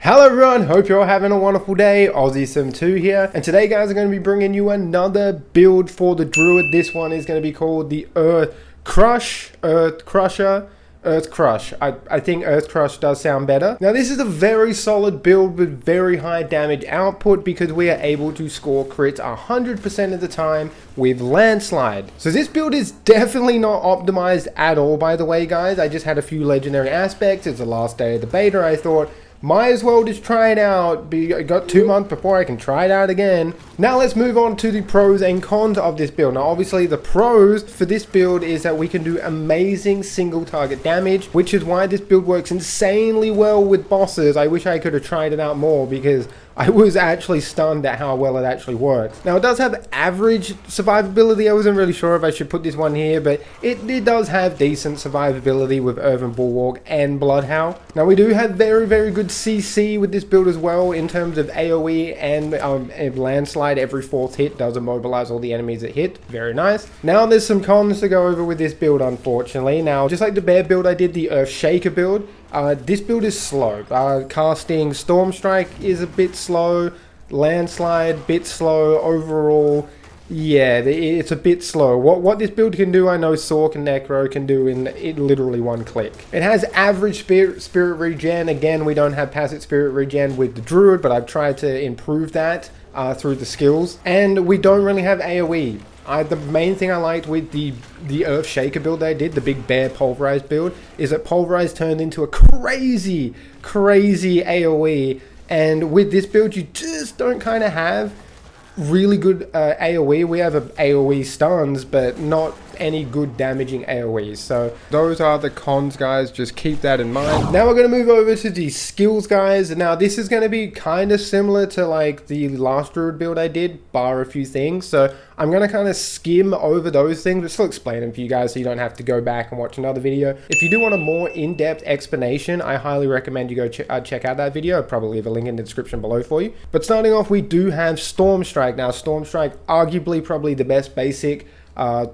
Hello everyone, hope you're all having a wonderful day. Aussie72 here, and today guys I'm going to be bringing you another build for the Druid. This one is going to be called the Earth Crush. I think Earth Crush does sound better. Now this is a very solid build with very high damage output because we are able to score crits 100% of the time with Landslide. So this build is definitely not optimized at all, by the way guys. I just had a few legendary aspects. It's the last day of the beta. I thought might as well just try it out. I got 2 months before I can try it out again. Now let's move on to the pros and cons of this build. Now obviously the pros for this build is that we can do amazing single target damage, which is why this build works insanely well with bosses. I wish I could have tried it out more because I was actually stunned at how well it actually works. Now it does have average survivability. I wasn't really sure if I should put this one here, but it does have decent survivability with Earthen Bulwark and Bloodhowl. Now we do have very good CC with this build as well in terms of AoE and Landslide. Every fourth hit does immobilize all the enemies it hit. Very nice. Now there's some cons to go over with this build, unfortunately. Now just like the bear build I did, the Earth Shaker build, this build is slow. Casting Storm Strike is a bit slow. Landslide, bit slow. Overall, yeah, it's a bit slow. What this build can do, I know Sork and Necro can do in literally one click. It has average spirit regen. Again, we don't have passive spirit regen with the Druid, but I've tried to improve that through the skills. And we don't really have AoE. The main thing I liked with the Earth Shaker build that I did, the big bear pulverized build, is that pulverized turned into a crazy AoE. And with this build, you just don't kind of have really good AoE. We have AoE stuns, but not any good damaging AoEs. So those are the cons, guys. Just keep that in mind. Now we're going to move over to the skills, guys. Now this is going to be kind of similar to like the last Druid build I did, bar a few things. So I'm going to kind of skim over those things, but still explain them for you guys so you don't have to go back and watch another video. If you do want a more in-depth explanation, I highly recommend you go check out that video. I'll probably leave a link in the description below for you. But starting off, we do have Storm Strike. Now Storm Strike, arguably probably the best basic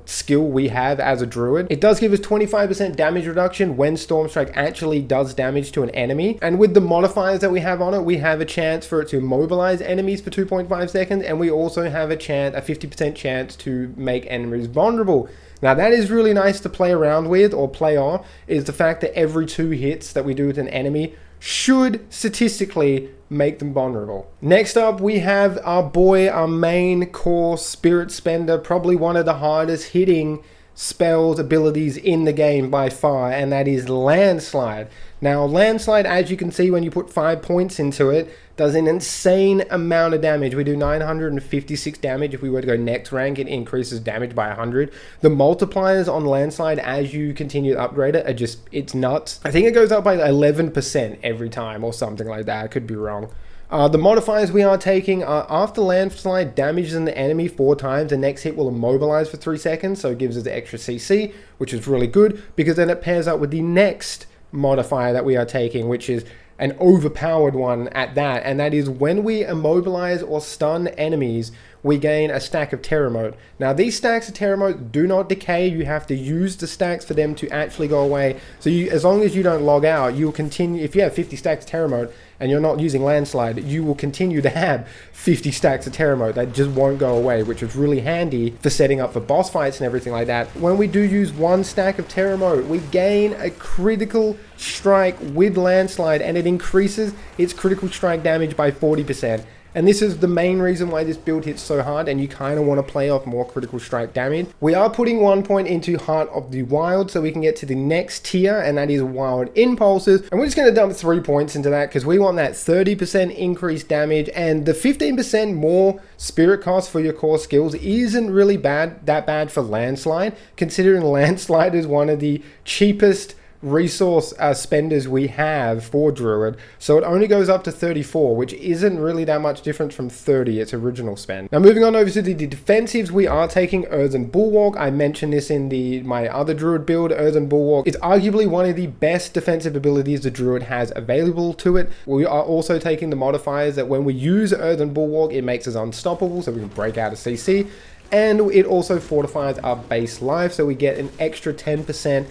skill we have as a Druid. It does give us 25% damage reduction when Storm Strike actually does damage to an enemy, and with the modifiers that we have on it, we have a chance for it to immobilize enemies for 2.5 seconds, and we also have a 50% chance to make enemies vulnerable. Now that is really nice to play around with or play on, is the fact that every 2 hits that we do with an enemy should statistically make them vulnerable. Next up, we have our main core Spirit Spender, probably one of the hardest hitting spells, abilities in the game by far, and that is Landslide. Now Landslide, as you can see when you put 5 points into it, does an insane amount of damage. We do 956 damage. If we were to go next rank, it increases damage by 100. The multipliers on Landslide as you continue to upgrade it are just, it's nuts. I think it goes up by 11% every time or something like that. I could be wrong. The modifiers we are taking are after Landslide damages an enemy 4 times, the next hit will immobilize for 3 seconds, so it gives us the extra CC, which is really good because then it pairs up with the next modifier that we are taking, which is an overpowered one at that, and that is when we immobilize or stun enemies, we gain a stack of Terror Mode. Now these stacks of Terror Mode do not decay. You have to use the stacks for them to actually go away. So as long as you don't log out, you will continue. If you have 50 stacks of Terror Mode and you're not using Landslide, you will continue to have 50 stacks of Terror Mode. That just won't go away, which is really handy for setting up for boss fights and everything like that. When we do use 1 stack of Terror Mode, we gain a critical strike with Landslide, and it increases its critical strike damage by 40%. And this is the main reason why this build hits so hard, and you kind of want to play off more critical strike damage. We are putting 1 point into Heart of the Wild so we can get to the next tier, and that is Wild Impulses. And we're just going to dump 3 points into that because we want that 30% increased damage, and the 15% more spirit cost for your core skills isn't really that bad for Landslide, considering Landslide is one of the cheapest resource spenders we have for Druid, so it only goes up to 34, which isn't really that much different from 30, its original spend. Now moving on over to the defensives, we are taking Earthen Bulwark. I mentioned this in my other Druid build. Earthen Bulwark is arguably one of the best defensive abilities the Druid has available to it. We are also taking the modifiers that when we use Earthen Bulwark, it makes us unstoppable, so we can break out of CC. and it also fortifies our base life, so we get an extra 10%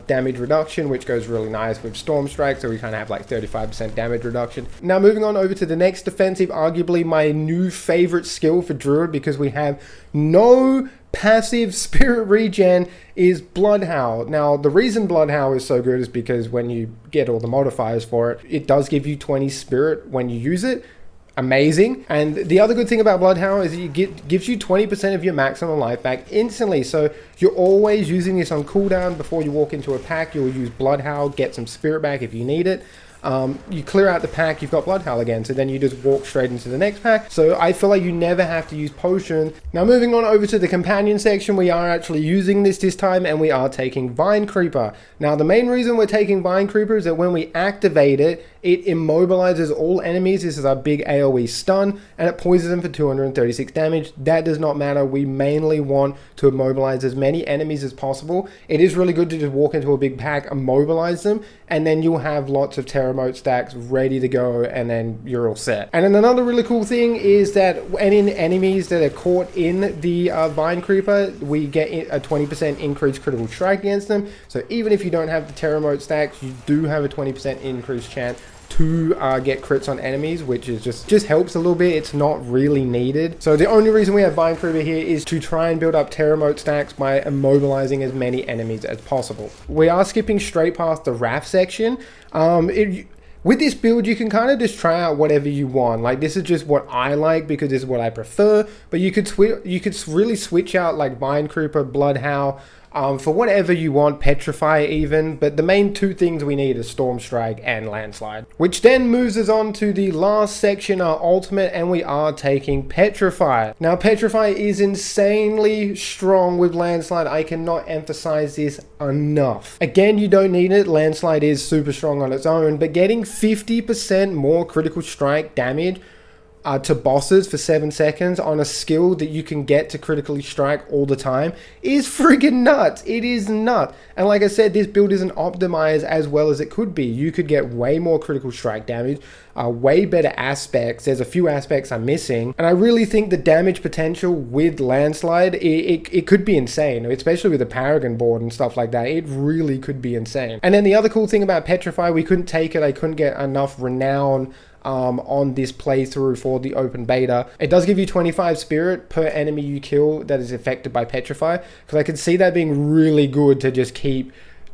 damage reduction, which goes really nice with Storm Strike, so we kind of have like 35% damage reduction. Now moving on over to the next defensive, arguably my new favorite skill for Druid, because we have no passive spirit regen, is Bloodhowl. Now the reason Bloodhowl is so good is because when you get all the modifiers for it, it does give you 20 spirit when you use it. Amazing. And the other good thing about Bloodhowl is it gives you 20% of your maximum life back instantly, so you're always using this on cooldown. Before you walk into a pack, you'll use Bloodhowl, get some spirit back if you need it. You clear out the pack, you've got Bloodhowl again, so then you just walk straight into the next pack. So I feel like you never have to use potions. Now moving on over to the companion section, we are actually using this time, and we are taking Vine Creeper. Now the main reason we're taking Vine Creeper is that when we activate it, it immobilizes all enemies. This is our big AoE stun, and it poisons them for 236 damage. That does not matter. We mainly want to immobilize as many enemies as possible. It is really good to just walk into a big pack, immobilize them, and then you'll have lots of Terra Mote stacks ready to go, and then you're all set. And then another really cool thing is that any enemies that are caught in the Vine Creeper, we get a 20% increased critical strike against them. So even if you don't have the Terra Mote stacks, you do have a 20% increased chance to get crits on enemies, which is just helps a little bit. It's not really needed. So the only reason we have Vine Creeper here is to try and build up Terra Mote stacks by immobilizing as many enemies as possible. We are skipping straight past the Wrath section. With this build, you can kind of just try out whatever you want. Like, this is just what I like because this is what I prefer. But you could really switch out like Vine Creeper, Bloodhowl, for whatever you want, Petrify even, but the main two things we need is Storm Strike and Landslide. Which then moves us on to the last section, our ultimate, and we are taking Petrify. Now Petrify is insanely strong with Landslide. I cannot emphasize this enough. Again, you don't need it. Landslide is super strong on its own, but getting 50% more critical strike damage to bosses for 7 seconds on a skill that you can get to critically strike all the time is friggin' nuts. It is nuts. And like I said, this build isn't optimized as well as it could be. You could get way more critical strike damage, way better aspects. There's a few aspects I'm missing, and I really think the damage potential with Landslide, it could be insane, especially with the Paragon board and stuff like that. It really could be insane. And then the other cool thing about Petrify, we couldn't take it. I couldn't get enough renown on this playthrough for the open beta. It does give you 25 spirit per enemy you kill that is affected by Petrify, because I could see that being really good to just keep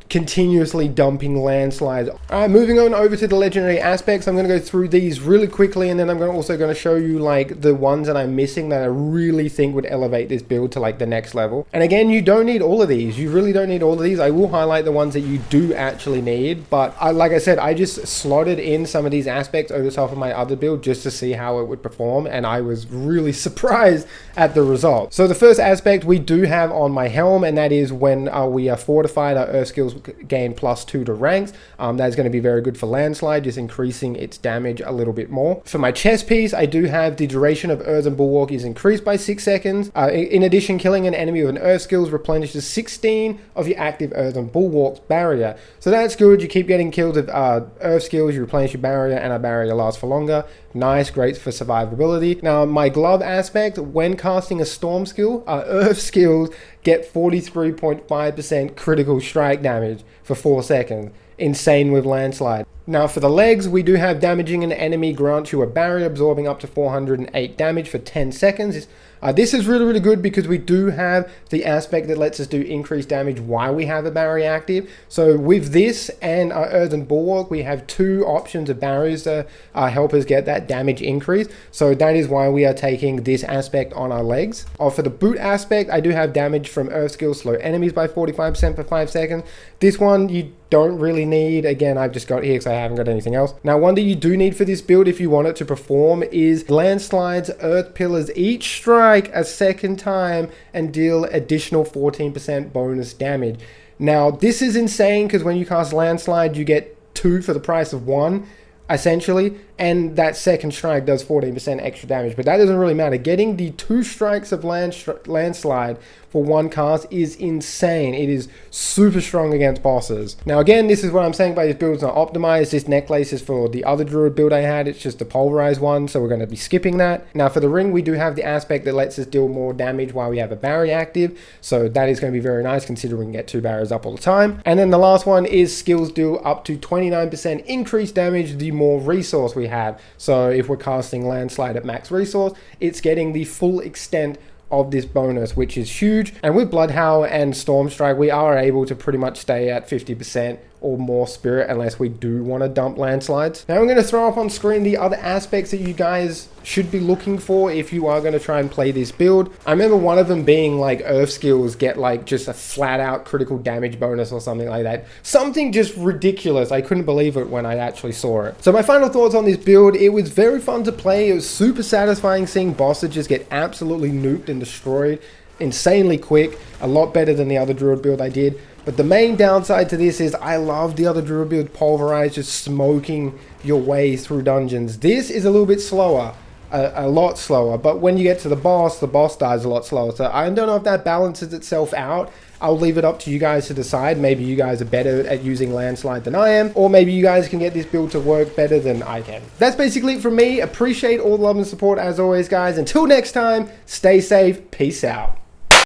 continuously dumping landslides. Alright, moving on over to the legendary aspects. I'm going to go through these really quickly, and then I'm also going to show you like the ones that I'm missing that I really think would elevate this build to like the next level. And again, you don't need all of these. You really don't need all of these. I will highlight the ones that you do actually need, but like I said, I just slotted in some of these aspects over the top of my other build just to see how it would perform, and I was really surprised at the result. So the first aspect we do have on my helm, and that is when we are fortified, our earth skills gain +2 to ranks. That is going to be very good for Landslide, just increasing its damage a little bit more. For my chest piece, I do have the duration of Earthen Bulwark is increased by 6 seconds. In addition, killing an enemy with an earth skills replenishes 16 of your active Earthen Bulwark's barrier. So that's good. You keep getting killed with earth skills, you replenish your barrier, and our barrier lasts for longer. Nice, great for survivability. Now, my glove aspect, when casting a storm skill, earth skills get 43.5% critical strike damage for 4 seconds. Insane with Landslide. Now for the legs, we do have damaging an enemy grants you a barrier absorbing up to 408 damage for 10 seconds. This is really, really good because we do have the aspect that lets us do increased damage while we have a barrier active. So with this and our Earthen Bulwark, we have 2 options of barriers to help us get that damage increase. So that is why we are taking this aspect on our legs. For the boot aspect, I do have damage from earth skills, slow enemies by 45% for 5 seconds. This one you don't really need. Again, I've just got here because I haven't got anything else. Now, one that you do need for this build if you want it to perform is Landslide's Earth Pillars. Each strike a second time and deal additional 14% bonus damage. Now, this is insane because when you cast Landslide, you get 2 for the price of 1, essentially. and that second strike does 14% extra damage, but that doesn't really matter. Getting the 2 strikes of Landslide for 1 cast is insane. It is super strong against bosses. Now again, this is what I'm saying by this build is not optimized. This necklace is for the other Druid build I had. It's just a pulverized one, so we're going to be skipping that. Now for the ring, we do have the aspect that lets us deal more damage while we have a barrier active, so that is going to be very nice considering we can get 2 barriers up all the time. And then the last one is skills deal up to 29% increased damage the more resource we have. So if we're casting Landslide at max resource, it's getting the full extent of this bonus, which is huge. And with Bloodhowl and Stormstrike, we are able to pretty much stay at 50% or more spirit unless we do want to dump landslides. Now I'm going to throw up on screen the other aspects that you guys should be looking for if you are going to try and play this build. I remember one of them being like earth skills get like just a flat out critical damage bonus or something like that. Something just ridiculous. I couldn't believe it when I actually saw it. So my final thoughts on this build, it was very fun to play. It was super satisfying seeing bosses just get absolutely nuked and destroyed insanely quick. A lot better than the other Druid build I did. But the main downside to this is I love the other Druid build pulverized, just smoking your way through dungeons. This is a little bit slower, a lot slower, but when you get to the boss dies a lot slower. So I don't know if that balances itself out. I'll leave it up to you guys to decide. Maybe you guys are better at using Landslide than I am, or maybe you guys can get this build to work better than I can. That's basically it from me. Appreciate all the love and support as always, guys. Until next time, stay safe. Peace out.